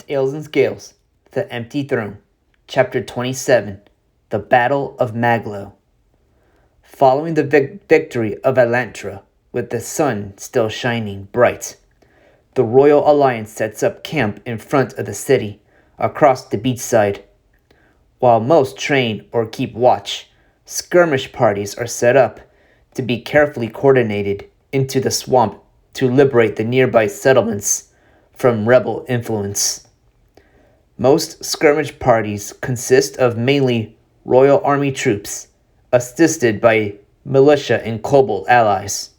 Tales and Scales, The Empty Throne, Chapter 27, The Battle of Maglo. Following the victory of Atlantra, with the sun still shining bright, the Royal Alliance sets up camp in front of the city, across the beachside. While most train or keep watch, skirmish parties are set up to be carefully coordinated into the swamp to liberate the nearby settlements from rebel influence. Most skirmish parties consist of mainly Royal Army troops, assisted by militia and Kobold allies.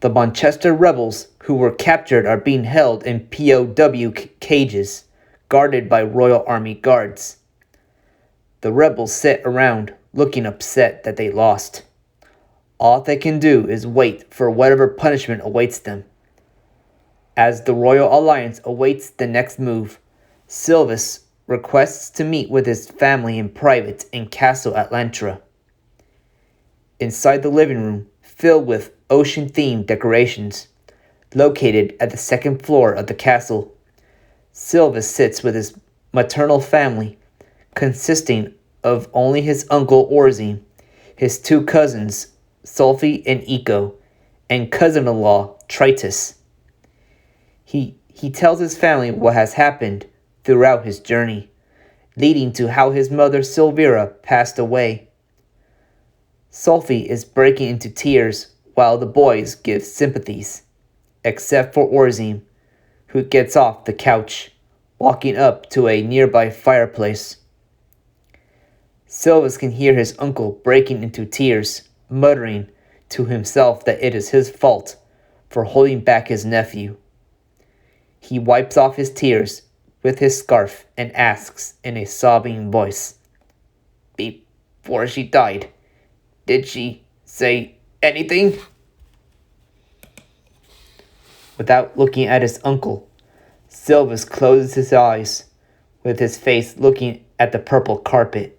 The Manchester rebels who were captured are being held in POW cages, guarded by Royal Army guards. The rebels sit around, looking upset that they lost. All they can do is wait for whatever punishment awaits them. As the Royal Alliance awaits the next move, Silvus requests to meet with his family in private in Castle Atlantra. Inside the living room, filled with ocean-themed decorations, located at the second floor of the castle, Silvus sits with his maternal family, consisting of only his uncle Orzine, his two cousins, Sulfi and Eco, and cousin-in-law Tricia. He tells his family what has happened throughout his journey, leading to how his mother Silvira passed away. Sulfi is breaking into tears while the boys give sympathies, except for Orzine, who gets off the couch, walking up to a nearby fireplace. Silvus can hear his uncle breaking into tears, muttering to himself that it is his fault for holding back his nephew. He wipes off his tears with his scarf and asks in a sobbing voice, "Before she died, did she say anything?" Without looking at his uncle, Silvus closes his eyes, with his face looking at the purple carpet.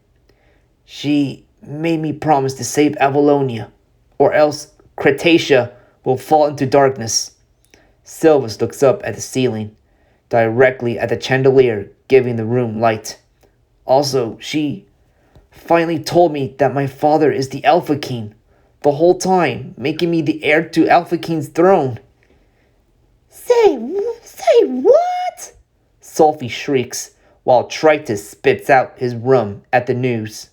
"She made me promise to save Avalonia, or else Tricia will fall into darkness." Silvus looks up at the ceiling, directly at the chandelier giving the room light. "Also, she finally told me that my father is the Alpha King, the whole time making me the heir to Alpha King's throne." Say what?" Sulfi shrieks, while Tricia spits out his rum at the news.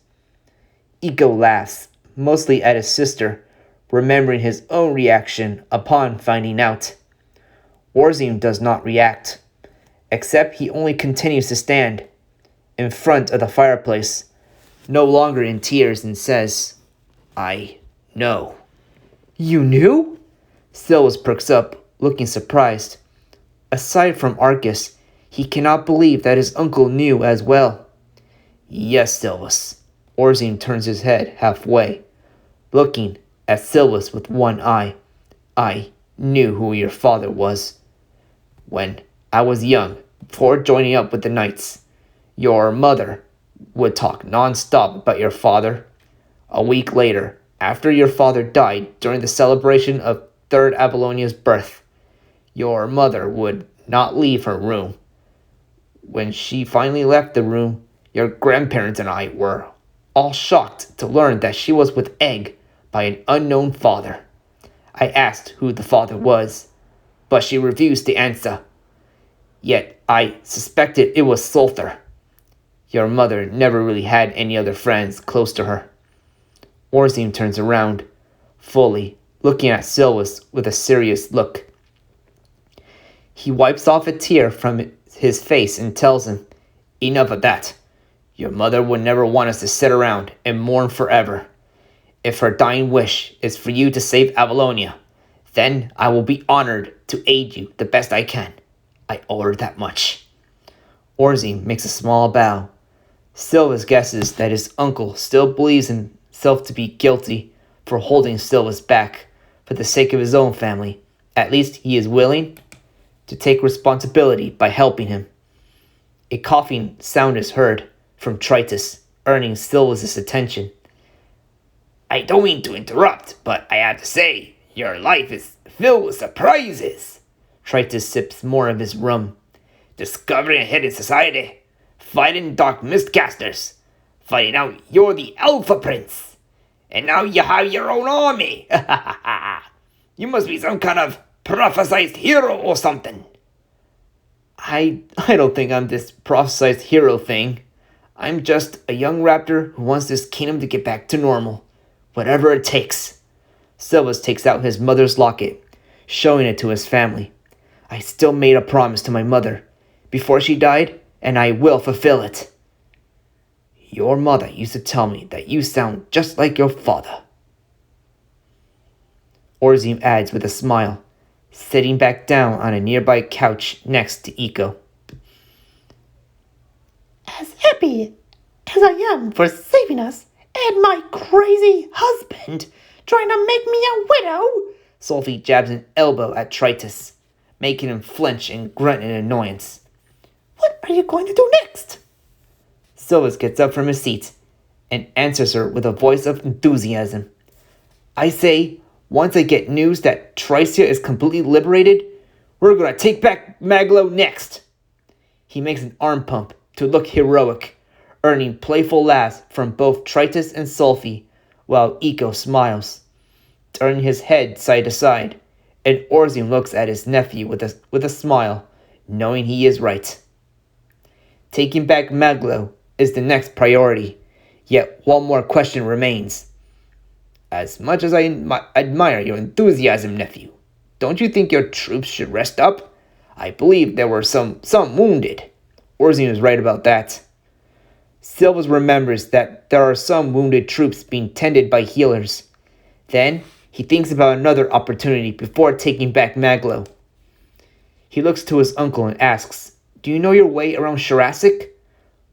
Eco laughs, mostly at his sister, remembering his own reaction upon finding out. Orzine does not react, except he only continues to stand in front of the fireplace, no longer in tears, and says, "I know." "You knew?" Silvus perks up, looking surprised. Aside from Arcus, he cannot believe that his uncle knew as well. "Yes, Silvus." Orzine turns his head halfway, looking at Silvus with one eye. "I knew who your father was. When I was young, before joining up with the Knights, your mother would talk non-stop about your father. A week later, after your father died during the celebration of 3rd Avalonia's birth, your mother would not leave her room. When she finally left the room, your grandparents and I were all shocked to learn that she was with egg by an unknown father. I asked who the father was, but she refused to answer. Yet I suspected it was Sulthur. Your mother never really had any other friends close to her." Orzine turns around, fully looking at Silvus with a serious look. He wipes off a tear from his face and tells him, "Enough of that. Your mother would never want us to sit around and mourn forever. If her dying wish is for you to save Avalonia, then I will be honored to aid you the best I can. I owe her that much." Orzine makes a small bow. Silvus guesses that his uncle still believes himself to be guilty for holding Silvus back for the sake of his own family. At least he is willing to take responsibility by helping him. A coughing sound is heard from Tricia, earning Silvus' attention. "I don't mean to interrupt, but I have to say, your life is filled with surprises." Tricia sips more of his rum. discovering a hidden society, fighting dark mistcasters, finding out you're the Alpha Prince, and now you have your own army. You must be some kind of prophesized hero or something. I don't think I'm this prophesized hero thing. I'm just a young raptor who wants this kingdom to get back to normal. Whatever it takes. Silvus takes out his mother's locket, showing it to his family. I still made a promise to my mother before she died, and I will fulfill it. Your mother used to tell me that you sound just like your father. Orzim adds with a smile, sitting back down on a nearby couch next to Eiko. As happy as I am for saving us and my crazy husband trying to make me a widow, Sophie jabs an elbow at Tritus, making him flinch and grunt in annoyance. What are you going to do next? Silvus gets up from his seat and answers her with a voice of enthusiasm. I say, once I get news that Tricia is completely liberated, we're going to take back Maglo next. He makes an arm pump to look heroic, earning playful laughs from both Tritus and Sulfi, while Eiko smiles, turning his head side to side, and Orzim looks at his nephew with a smile, knowing he is right. Taking back Maglo is the next priority, yet one more question remains. As much as I admire your enthusiasm, nephew, don't you think your troops should rest up? I believe there were some wounded. Orzim is right about that. Silvus remembers that there are some wounded troops being tended by healers. Then, he thinks about another opportunity before taking back Maglo. He looks to his uncle and asks, Do you know your way around Shirasic?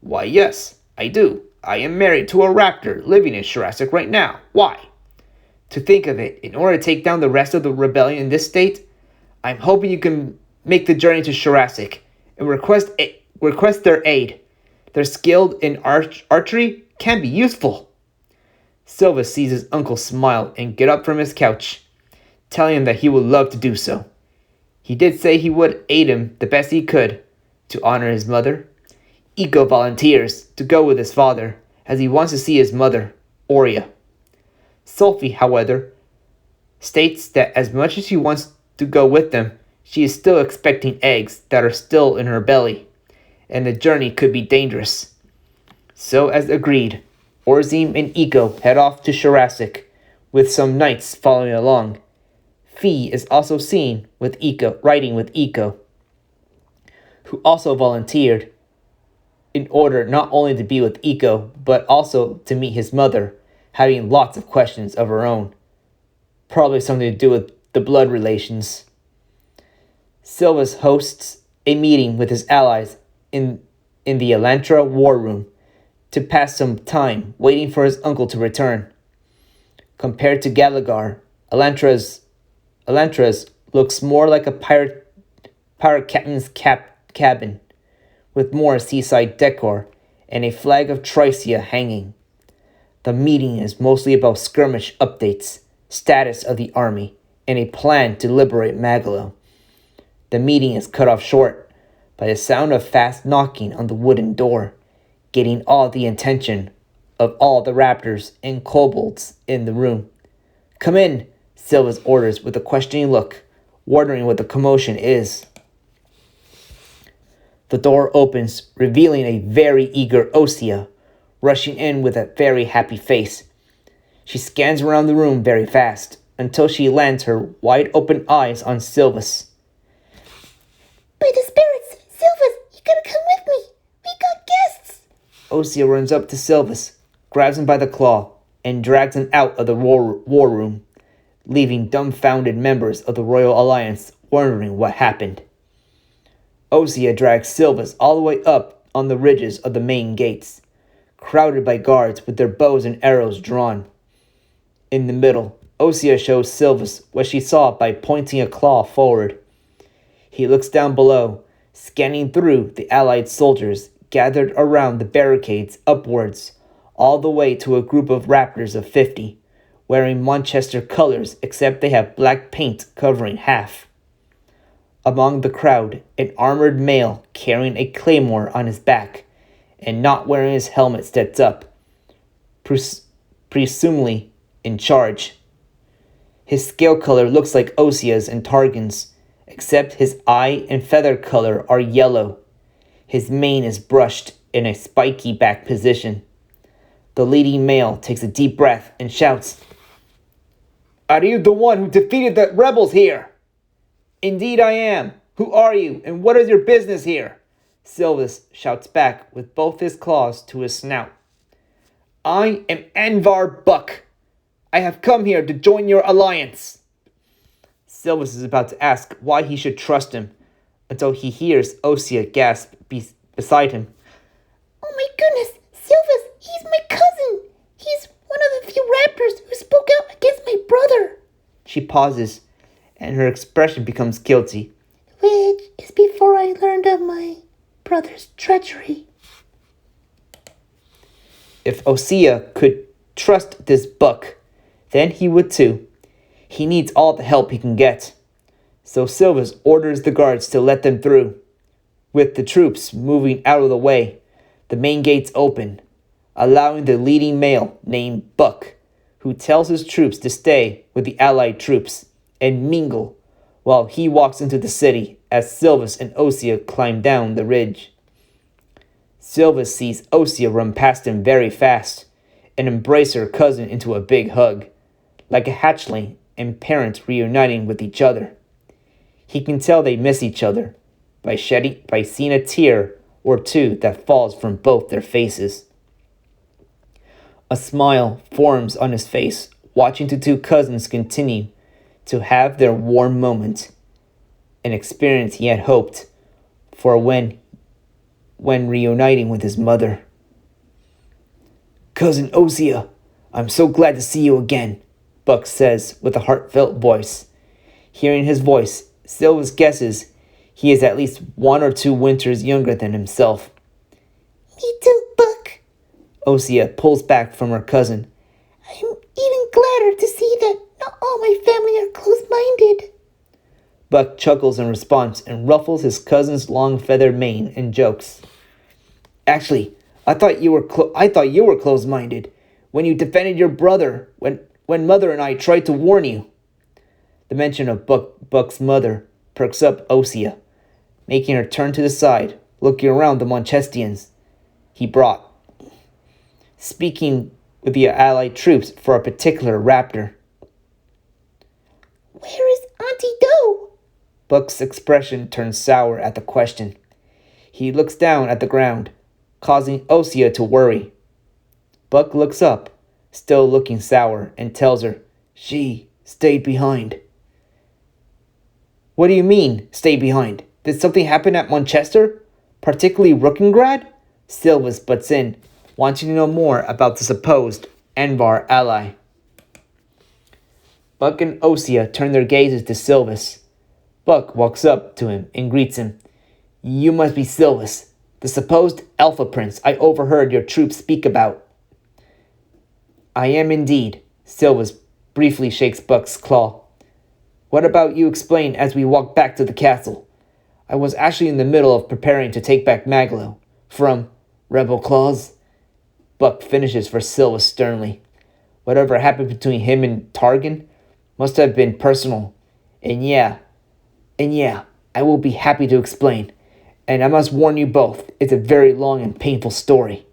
Why, yes, I do. I am married to a raptor living in Shirasic right now. Why? To think of it, in order to take down the rest of the rebellion in this state, I'm hoping you can make the journey to Shirasic and request their aid. They're skilled in archery can be useful. Silvus sees his uncle smile and get up from his couch, telling him that he would love to do so. He did say he would aid him the best he could to honor his mother. Eiko volunteers to go with his father as he wants to see his mother, Aurea. Sulfi, however, states that as much as she wants to go with them, she is still expecting eggs that are still in her belly, and the journey could be dangerous. So, as agreed, Orzim and Eiko head off to Shirasic, with some knights following along. Fee is also seen with Eiko, riding with Eiko, who also volunteered in order not only to be with Eiko, but also to meet his mother, having lots of questions of her own. Probably something to do with the blood relations. Silvus hosts a meeting with his allies in the Elantra war room to pass some time waiting for his uncle to return. Compared to Galagar, Elantra's looks more like a pirate captain's cabin, with more seaside decor and a flag of Tricia hanging. The meeting is mostly about skirmish updates, status of the army, and a plan to liberate Maglo. The meeting is cut off short by the sound of fast knocking on the wooden door, getting all the attention of all the raptors and kobolds in the room. Come in, Silvus orders with a questioning look, wondering what the commotion is. The door opens, revealing a very eager Osea, rushing in with a very happy face. She scans around the room very fast, until she lands her wide-open eyes on Silvus. By the spirits, Silvus, you gotta come with me. We got guests. Osea runs up to Silvus, grabs him by the claw, and drags him out of the war room, leaving dumbfounded members of the Royal Alliance wondering what happened. Osea drags Silvus all the way up on the ridges of the main gates, crowded by guards with their bows and arrows drawn. In the middle, Osea shows Silvus what she saw by pointing a claw forward. He looks down below, scanning through the allied soldiers gathered around the barricades upwards, all the way to a group of raptors of 50, wearing Manchester colors except they have black paint covering half. Among the crowd, an armored male carrying a claymore on his back and not wearing his helmet steps up, presumably in charge. His scale color looks like Osia's and Targan's, except his eye and feather color are yellow. His mane is brushed in a spiky back position. The leading male takes a deep breath and shouts, "Are you the one who defeated the rebels here?" "Indeed I am. Who are you, and what is your business here?" Silvus shouts back with both his claws to his snout. "I am Anvar Buck. I have come here to join your alliance." Silvus is about to ask why he should trust him, until he hears Osia gasp beside him. "Oh my goodness, Silvus, he's my cousin. He's one of the few raptors who spoke out against my brother." She pauses, and her expression becomes guilty. "Which is before I learned of my brother's treachery." If Osia could trust this Buck, then he would too. He needs all the help he can get. So Silvus orders the guards to let them through. With the troops moving out of the way, the main gates open, allowing the leading male named Buck, who tells his troops to stay with the allied troops and mingle while he walks into the city as Silvus and Osia climb down the ridge. Silvus sees Osia run past him very fast and embrace her cousin into a big hug, like a hatchling and parents reuniting with each other. He can tell they miss each other by seeing a tear or two that falls from both their faces. A smile forms on his face, watching the two cousins continue to have their warm moment, an experience he had hoped for when reuniting with his mother. "Cousin Osia, I'm so glad to see you again," Buck says with a heartfelt voice. Hearing his voice, Silvus guesses he is at least 1 or 2 winters younger than himself. "Me too, Buck." Osia pulls back from her cousin. "I'm even gladder to see that not all my family are close-minded." Buck chuckles in response and ruffles his cousin's long feathered mane and jokes. "Actually, I thought you were close-minded when you defended your brother when Mother and I tried to warn you." The mention of Buck's mother perks up Osia, making her turn to the side, looking around the Monchestians he brought, speaking with the allied troops for a particular raptor. "Where is Auntie Doe?" Buck's expression turns sour at the question. He looks down at the ground, causing Osia to worry. Buck looks up, still looking sour, and tells her, "She stayed behind." "What do you mean, stay behind? Did something happen at Monchester? Particularly Rookengrad?" Silvus butts in, wanting to know more about the supposed Anvar ally. Buck and Osia turn their gazes to Silvus. Buck walks up to him and greets him. "You must be Silvus, the supposed Alpha Prince I overheard your troops speak about." "I am indeed." Silvus briefly shakes Buck's claw. "What about you explain as we walk back to the castle? I was actually in the middle of preparing to take back Maglo from rebel claws." Buck finishes for Silvus sternly. Whatever happened between him and Targan must have been personal. And yeah, I will be happy to explain. And I must warn you both, it's a very long and painful story.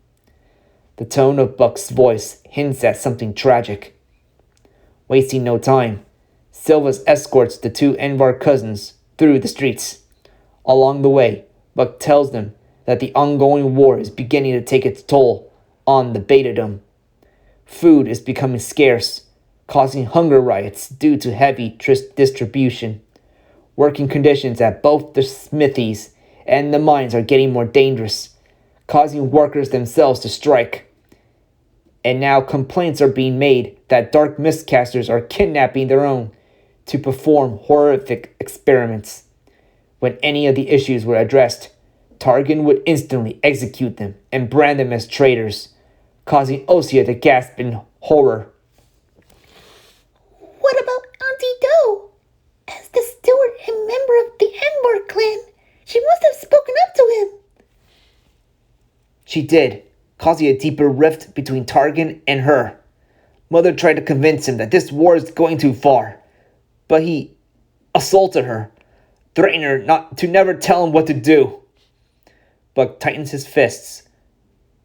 The tone of Buck's voice hints at something tragic. Wasting no time, Silvus escorts the 2 Anvar cousins through the streets. Along the way, Buck tells them that the ongoing war is beginning to take its toll on the Betadom. Food is becoming scarce, causing hunger riots due to heavy distribution. Working conditions at both the smithies and the mines are getting more dangerous, causing workers themselves to strike. And now complaints are being made that dark mistcasters are kidnapping their own to perform horrific experiments. When any of the issues were addressed, Targan would instantly execute them and brand them as traitors, causing Osia to gasp in horror. "What about Auntie Doe? As the steward and member of the Enbar clan. She must have spoken up to him. She did, causing a deeper rift between Targan and her. Mother tried to convince him that this war is going too far, but he assaulted her, threatening her not to never tell him what to do. Buck tightens his fists,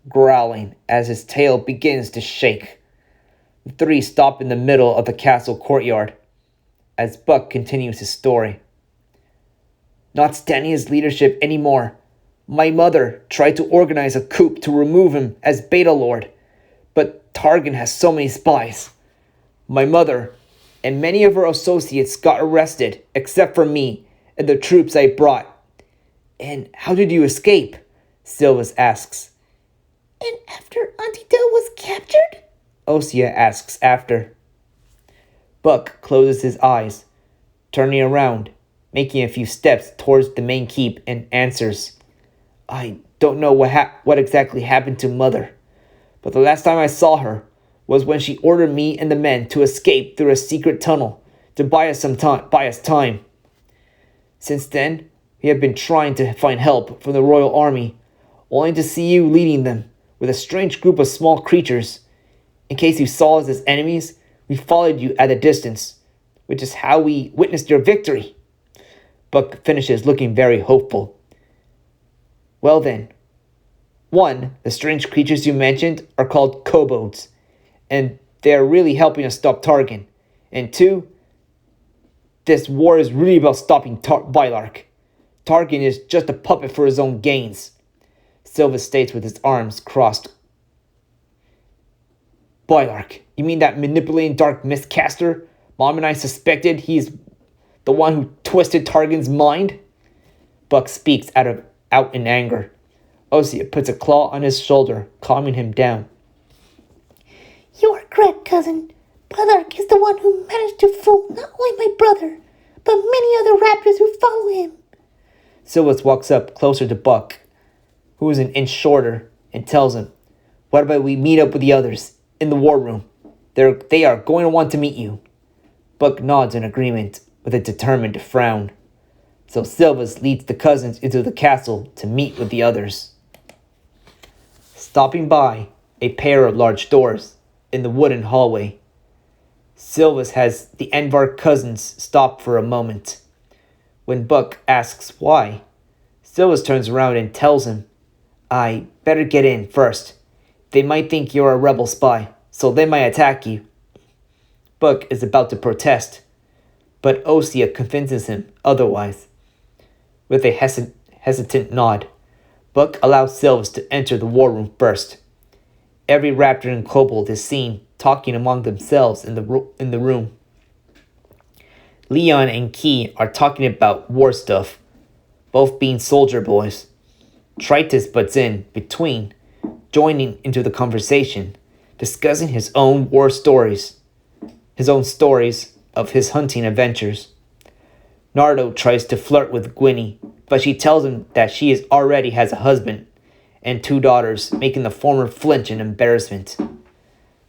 growling as his tail begins to shake. The three stop in the middle of the castle courtyard as Buck continues his story. Not standing his leadership anymore, my mother tried to organize a coup to remove him as Beta Lord, but Targan has so many spies. My mother and many of her associates got arrested, except for me and the troops I brought. And how did you escape? Silvus asks. And after Auntie Del was captured? Osea asks after. Buck closes his eyes, turning around, making a few steps towards the main keep, and answers. I don't know what exactly happened to Mother, but the last time I saw her was when she ordered me and the men to escape through a secret tunnel to buy us time. Since then, we have been trying to find help from the royal army, only to see you leading them with a strange group of small creatures. In case you saw us as enemies, we followed you at a distance, which is how we witnessed your victory. Buck finishes looking very hopeful. Well then, 1, the strange creatures you mentioned are called kobolds, and they are really helping us stop Targan. And 2, this war is really about stopping Bylark. Targan is just a puppet for his own gains. Silvus states with his arms crossed. Bylark, you mean that manipulating dark mistcaster? Mom and I suspected he's the one who twisted Targan's mind? Buck speaks out in anger. Osea puts a claw on his shoulder, calming him down. You are correct, cousin. Bylark is the one who managed to fool not only my brother, but many other raptors who follow him. Silvus walks up closer to Buck, who is an inch shorter, and tells him, What about we meet up with the others in the war room? They are going to want to meet you. Buck nods in agreement with a determined frown. So Silvus leads the cousins into the castle to meet with the others. Stopping by a pair of large doors in the wooden hallway, Silvus has the Envar cousins stop for a moment. When Buck asks why, Silvus turns around and tells him, I better get in first. They might think you're a rebel spy, so they might attack you. Buck is about to protest, but Osea convinces him otherwise. With a hesitant nod, Buck allows Silvus to enter the war room first. Every raptor and kobold is seen talking among themselves in the room. Leon and Key are talking about war stuff, both being soldier boys. Tritus butts in between, joining into the conversation, discussing his own war stories, of his hunting adventures. Nardo tries to flirt with Gwynny, but she tells him that she already has a husband and 2 daughters, making the former flinch in embarrassment.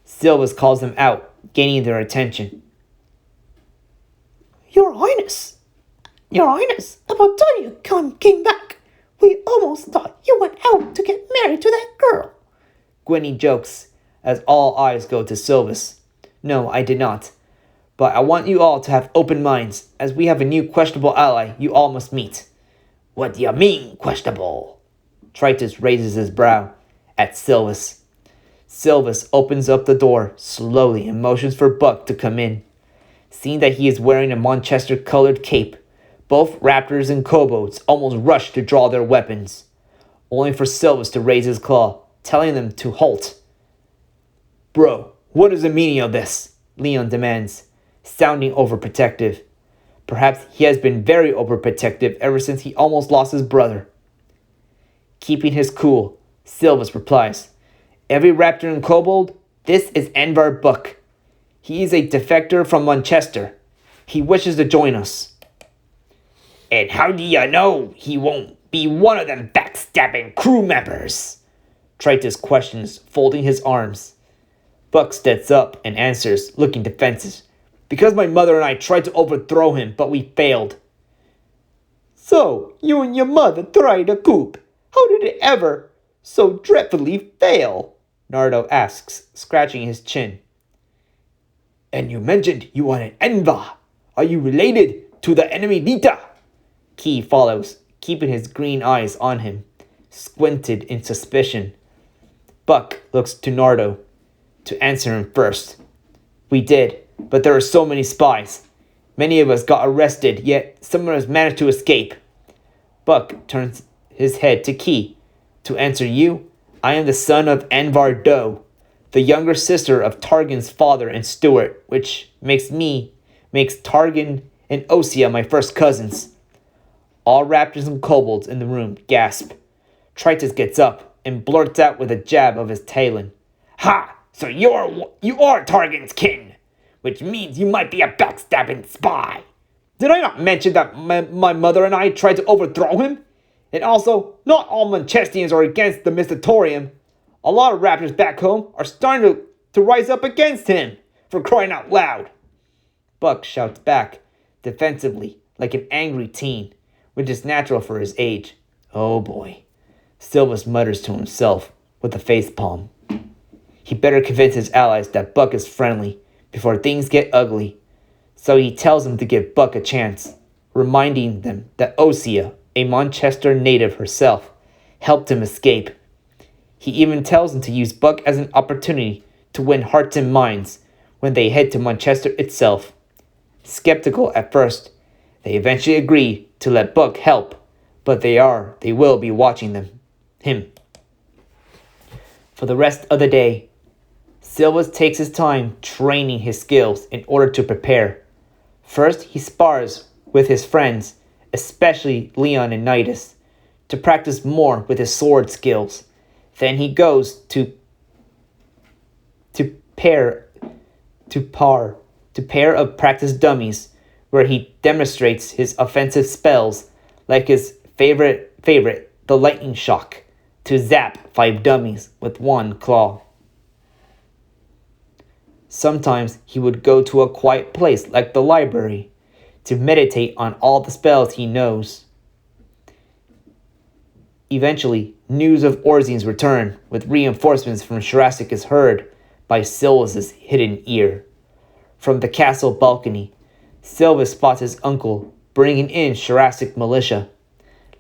Silvus calls them out, gaining their attention. Your Highness, about time you came back. We almost thought you went out to get married to that girl. Gwynny jokes, as all eyes go to Silvus. No, I did not. But I want you all to have open minds, as we have a new questionable ally you all must meet. What do you mean, questionable? Tritus raises his brow at Silvus. Silvus opens up the door slowly and motions for Buck to come in. Seeing that he is wearing a Manchester-colored cape, both raptors and kobolds almost rush to draw their weapons, only for Silvus to raise his claw, telling them to halt. Bro, what is the meaning of this? Leon demands, sounding overprotective. Perhaps he has been very overprotective ever since he almost lost his brother. Keeping his cool, Silvus replies, Every raptor and kobold, this is Envar Buck. He is a defector from Manchester. He wishes to join us. And how do you know he won't be one of them backstabbing crew members? Tritus questions, folding his arms. Buck steps up and answers, looking defensive. Because my mother and I tried to overthrow him, but we failed. So, you and your mother tried a coup. How did it ever so dreadfully fail? Nardo asks, scratching his chin. And you mentioned you wanted Enva. Are you related to the enemy Nita? Key follows, keeping his green eyes on him, squinted in suspicion. Buck looks to Nardo to answer him first. We did, but there are so many spies. Many of us got arrested, yet some of us managed to escape. Buck turns his head to Key. To answer you, I am the son of Anvar Doe, the younger sister of Targan's father and Stuart, which makes Targan and Osea my first cousins. All raptors and kobolds in the room gasp. Tritus gets up and blurts out with a jab of his talon. Ha! So you are Targan's kin, which means you might be a backstabbing spy. Did I not mention that my mother and I tried to overthrow him? And also, not all Manchestians are against the Mystatorium. A lot of raptors back home are starting to rise up against him, for crying out loud. Buck shouts back, defensively, like an angry teen, which is natural for his age. Oh boy. Silvus mutters to himself with a facepalm. He better convince his allies that Buck is friendly before things get ugly. So he tells them to give Buck a chance, reminding them that Osea, a Manchester native herself, helped him escape. He even tells them to use Buck as an opportunity to win hearts and minds when they head to Manchester itself. Skeptical at first, they eventually agree to let Buck help, but they will be watching him. For the rest of the day, Silvus takes his time training his skills in order to prepare. First, he spars with his friends, especially Leon and Nidus, to practice more with his sword skills. Then he goes to pair of practice dummies, where he demonstrates his offensive spells, like his favorite, the lightning shock, to zap 5 dummies with 1 claw. Sometimes he would go to a quiet place like the library to meditate on all the spells he knows. Eventually, news of Orzine's return with reinforcements from Jurassic is heard by Silvus' hidden ear. From the castle balcony, Silvus spots his uncle bringing in Jurassic militia,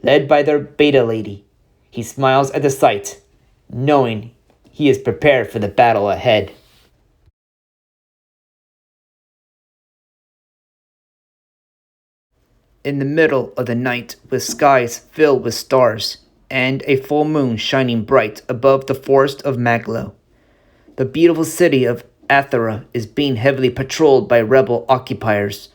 led by their beta lady. He smiles at the sight, knowing he is prepared for the battle ahead. In the middle of the night, with skies filled with stars, and a full moon shining bright above the forest of Maglo, the beautiful city of Athera is being heavily patrolled by rebel occupiers.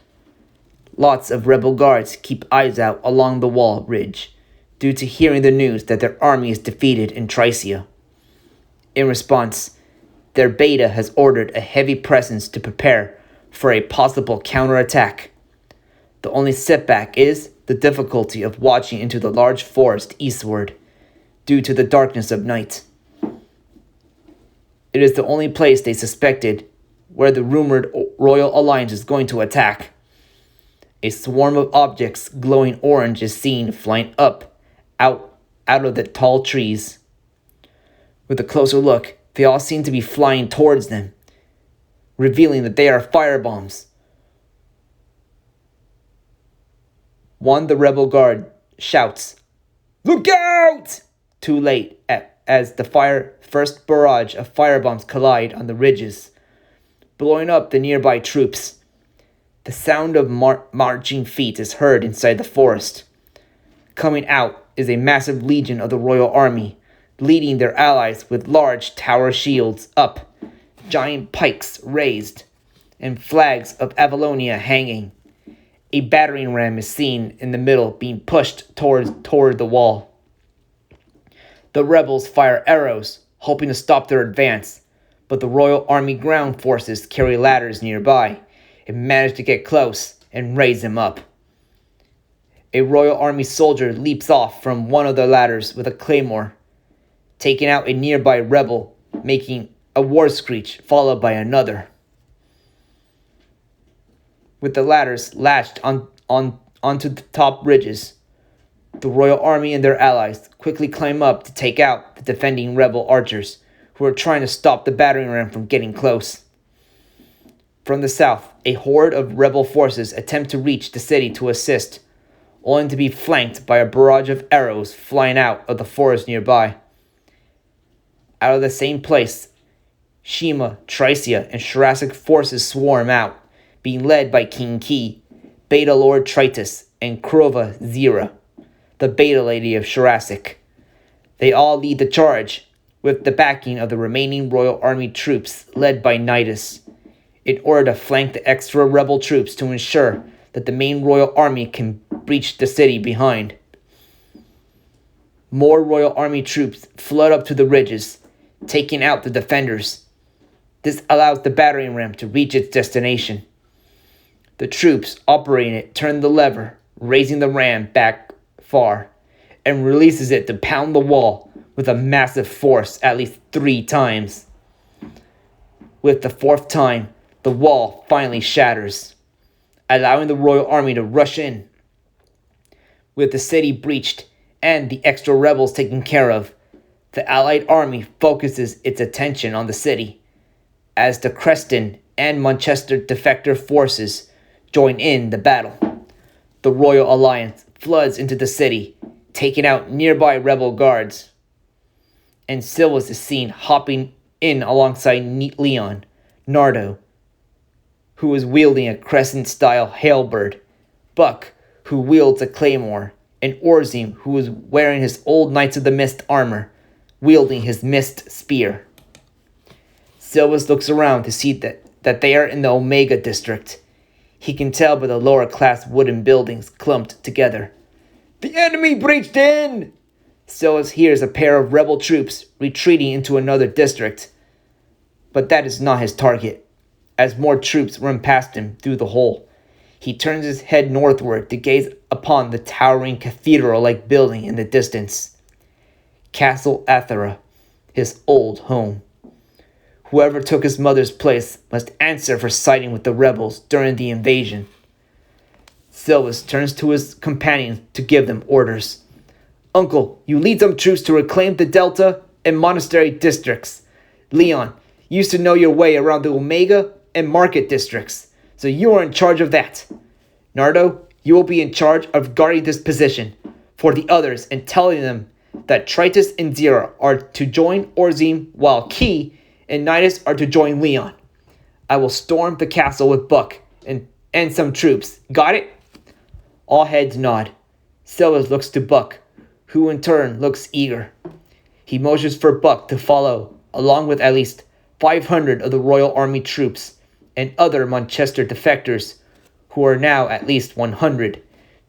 Lots of rebel guards keep eyes out along the wall ridge, due to hearing the news that their army is defeated in Tricia. In response, their beta has ordered a heavy presence to prepare for a possible counterattack. The only setback is the difficulty of watching into the large forest eastward, due to the darkness of night. It is the only place they suspected where the rumored Royal Alliance is going to attack. A swarm of objects glowing orange is seen flying out of the tall trees. With a closer look, they all seem to be flying towards them, revealing that they are firebombs. One, the rebel guard, shouts, "Look out!" Too late, as the first barrage of firebombs collide on the ridges, blowing up the nearby troops. The sound of marching feet is heard inside the forest. Coming out is a massive legion of the royal army, leading their allies with large tower shields up, giant pikes raised, and flags of Avalonia hanging. A battering ram is seen in the middle being pushed toward the wall. The rebels fire arrows, hoping to stop their advance, but the Royal Army ground forces carry ladders nearby and manage to get close and raise them up. A Royal Army soldier leaps off from one of the ladders with a claymore, taking out a nearby rebel, making a war screech followed by another. With the ladders latched onto the top ridges, The royal army and their allies quickly climb up to take out the defending rebel archers, who are trying to stop the battering ram from getting close. From the south, a horde of rebel forces attempt to reach the city to assist, only to be flanked by a barrage of arrows flying out of the forest nearby. Out of the same place, Shima, Tricia, and Jurassic forces swarm out, being led by King Ki, Beta Lord Tritus, and Krova Zira, the Beta Lady of Jurassic. They all lead the charge, with the backing of the remaining Royal Army troops led by Nidus, in order to flank the extra rebel troops to ensure that the main Royal Army can breach the city behind. More Royal Army troops flood up to the ridges, taking out the defenders. This allows the battering ram to reach its destination. The troops operating it turn the lever, raising the ram back far, and releases it to pound the wall with a massive force at least 3 times. With the 4th time, the wall finally shatters, allowing the royal army to rush in. With the city breached and the extra rebels taken care of, the allied army focuses its attention on the city, as the Creston and Manchester defector forces join in the battle. The Royal Alliance floods into the city, taking out nearby rebel guards, and Silvus is seen hopping in alongside Leon, Nardo, who is wielding a crescent-style halberd, Buck, who wields a claymore, and Orzim, who is wearing his old Knights of the Mist armor, wielding his mist spear. Silvus looks around to see that they are in the Omega district. He can tell by the lower-class wooden buildings clumped together. The enemy breached in! Silvus hears a pair of rebel troops retreating into another district. But that is not his target, as more troops run past him through the hole. He turns his head northward to gaze upon the towering cathedral-like building in the distance. Castle Athera, his old home. Whoever took his mother's place must answer for siding with the rebels during the invasion. Silvus turns to his companions to give them orders. Uncle, you lead some troops to reclaim the Delta and Monastery districts. Leon, you used to know your way around the Omega and Market districts, so you are in charge of that. Nardo, you will be in charge of guarding this position for the others and telling them that Tritus and Zira are to join Orzim, while Ki and Nidus are to join Leon. I will storm the castle with Buck and some troops. Got it? All heads nod. Silvus looks to Buck, who in turn looks eager. He motions for Buck to follow, along with at least 500 of the Royal Army troops and other Manchester defectors, who are now at least 100,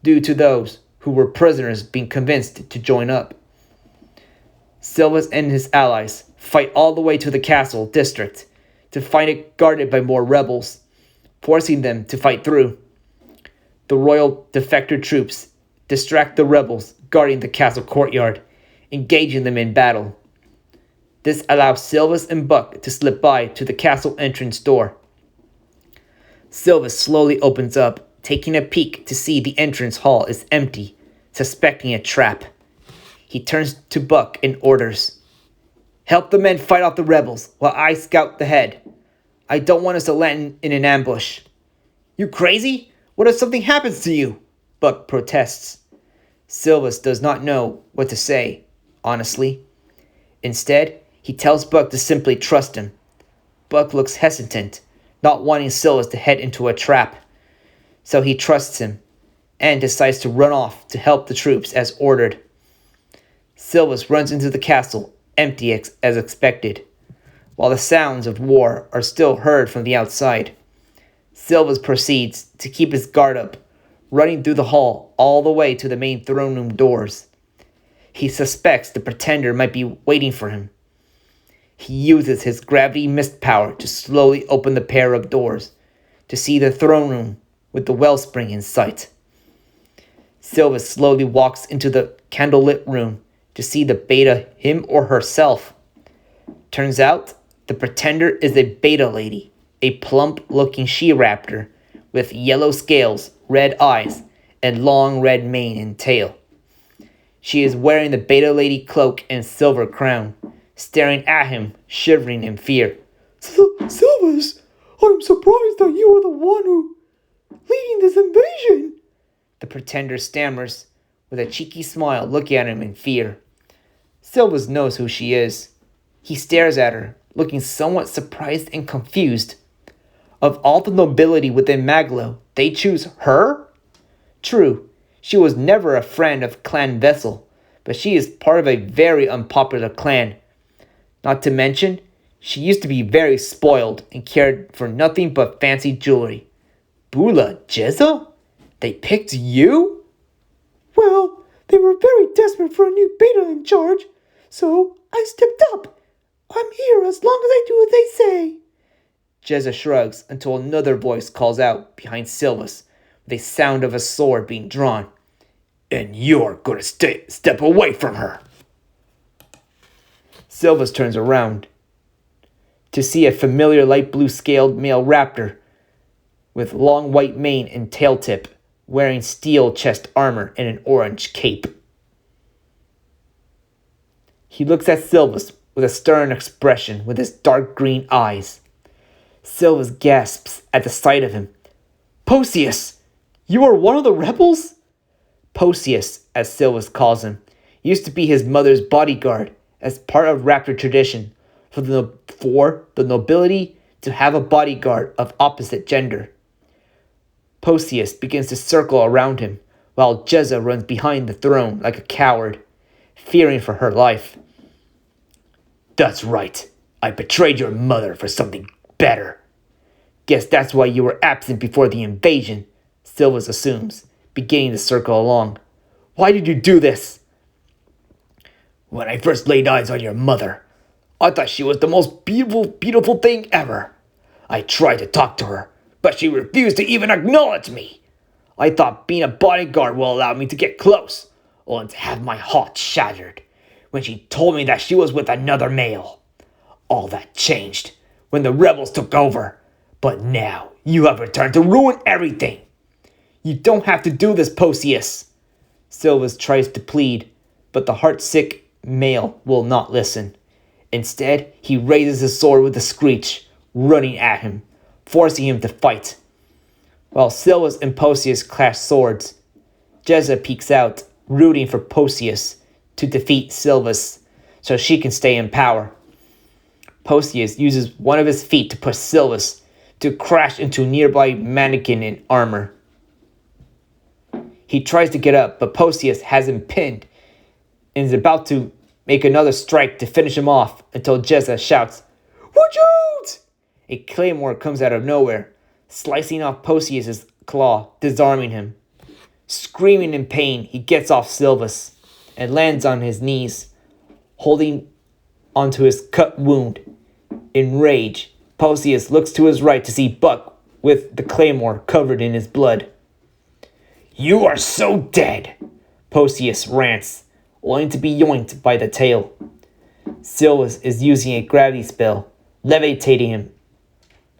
due to those who were prisoners being convinced to join up. Silvus and his allies fight all the way to the castle district to find it guarded by more rebels, forcing them to fight through. The royal defector troops distract the rebels guarding the castle courtyard, engaging them in battle. This allows Silvus and Buck to slip by to the castle entrance door. Silvus slowly opens up, taking a peek to see the entrance hall is empty, suspecting a trap. He turns to Buck and orders, "Help the men fight off the rebels while I scout the head. I don't want us to land in an ambush." "You crazy? What if something happens to you?" Buck protests. Silvus does not know what to say, honestly. Instead, he tells Buck to simply trust him. Buck looks hesitant, not wanting Silvus to head into a trap. So he trusts him, and decides to run off to help the troops as ordered. Silvus runs into the castle, empty as expected, while the sounds of war are still heard from the outside. Silvus proceeds to keep his guard up, running through the hall all the way to the main throne room doors. He suspects the pretender might be waiting for him. He uses his gravity mist power to slowly open the pair of doors to see the throne room with the wellspring in sight. Silvus slowly walks into the candlelit room to see the beta, him or herself. Turns out the pretender is a beta lady, a plump-looking she-raptor with yellow scales, red eyes, and long red mane and tail. She is wearing the Beta Lady cloak and silver crown, staring at him, shivering in fear. Silvus, I'm surprised that you are the one who leading this invasion. The pretender stammers, with a cheeky smile looking at him in fear. Silvus knows who she is. He stares at her, looking somewhat surprised and confused. Of all the nobility within Maglo, they choose her? True, she was never a friend of Clan Vessel, but she is part of a very unpopular clan. Not to mention, she used to be very spoiled and cared for nothing but fancy jewelry. Bula Jezza? They picked you? Well, they were very desperate for a new beta in charge, so I stepped up. I'm here as long as I do what they say. Jezza shrugs until another voice calls out behind Silvus, with a sound of a sword being drawn. And you're gonna step away from her. Silvus turns around to see a familiar light blue scaled male raptor with long white mane and tail tip, wearing steel chest armor and an orange cape. He looks at Silvus with a stern expression with his dark green eyes. Silvus gasps at the sight of him. Posius, you are one of the rebels? Posius, as Silvus calls him, used to be his mother's bodyguard as part of raptor tradition for the nobility to have a bodyguard of opposite gender. Posius begins to circle around him, while Jezza runs behind the throne like a coward, fearing for her life. That's right. I betrayed your mother for something better. Guess that's why you were absent before the invasion, Silvus assumes, beginning to circle along. Why did you do this? When I first laid eyes on your mother, I thought she was the most beautiful thing ever. I tried to talk to her, but she refused to even acknowledge me. I thought being a bodyguard will allow me to get close, only to have my heart shattered when she told me that she was with another male. All that changed when the rebels took over, but now you have returned to ruin everything. You don't have to do this, Posius. Silvus tries to plead, but the heartsick male will not listen. Instead, he raises his sword with a screech, running at him, forcing him to fight. While Silvus and Posius clash swords, Jezza peeks out, rooting for Posius to defeat Silvus so she can stay in power. Posius uses one of his feet to push Silvus to crash into a nearby mannequin in armor. He tries to get up, but Posius has him pinned and is about to make another strike to finish him off until Jezza shouts, "Watch out!" A claymore comes out of nowhere, slicing off Posius' claw, disarming him. Screaming in pain, he gets off Silvus and lands on his knees, holding onto his cut wound. In rage, Posius looks to his right to see Buck with the claymore covered in his blood. You are so dead, Posius rants, only to be yoinked by the tail. Silvus is using a gravity spell, levitating him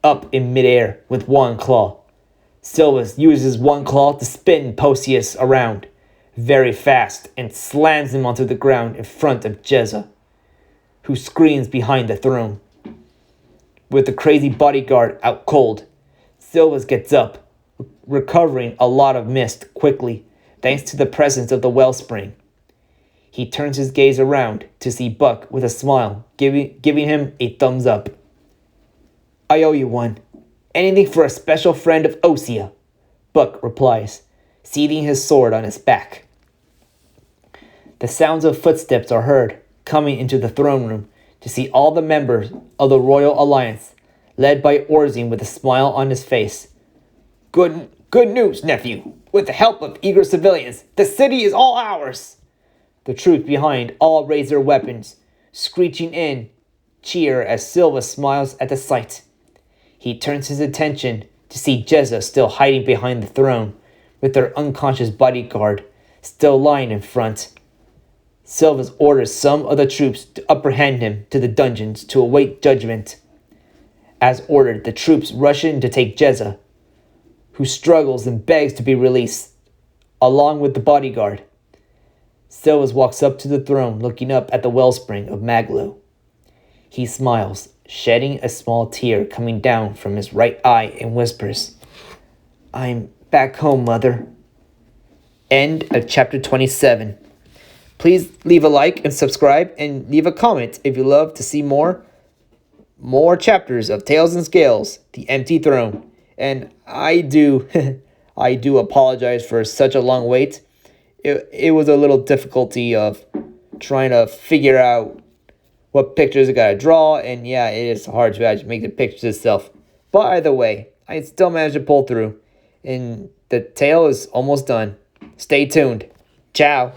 up in midair with one claw. Silvus uses one claw to spin Posius around very fast and slams him onto the ground in front of Jezza, who screams behind the throne. With the crazy bodyguard out cold, Silvus gets up, recovering a lot of mist quickly thanks to the presence of the wellspring. He turns his gaze around to see Buck with a smile, giving him a thumbs up. I owe you one. Anything for a special friend of Osea, Buck replies, seating his sword on his back. The sounds of footsteps are heard coming into the throne room to see all the members of the Royal Alliance, led by Orzine with a smile on his face. Good news, nephew. With the help of eager civilians, the city is all ours. The troops behind all raise their weapons, screeching in cheer as Silvus smiles at the sight. He turns his attention to see Jezza still hiding behind the throne, with their unconscious bodyguard still lying in front. Silvus orders some of the troops to apprehend him to the dungeons to await judgment. As ordered, the troops rush in to take Jezza, who struggles and begs to be released, along with the bodyguard. Silvus walks up to the throne, looking up at the wellspring of Maglo. He smiles, shedding a small tear coming down from his right eye, and whispers, "I'm back home, Mother." End of chapter 27. Please leave a like and subscribe, and leave a comment if you love to see more chapters of Tails and Scales, The Empty Throne. And I do apologize for such a long wait. It was a little difficulty of trying to figure out what pictures I gotta draw, and yeah, it is hard to actually make the pictures itself. But either way, I still managed to pull through, and the tale is almost done. Stay tuned. Ciao.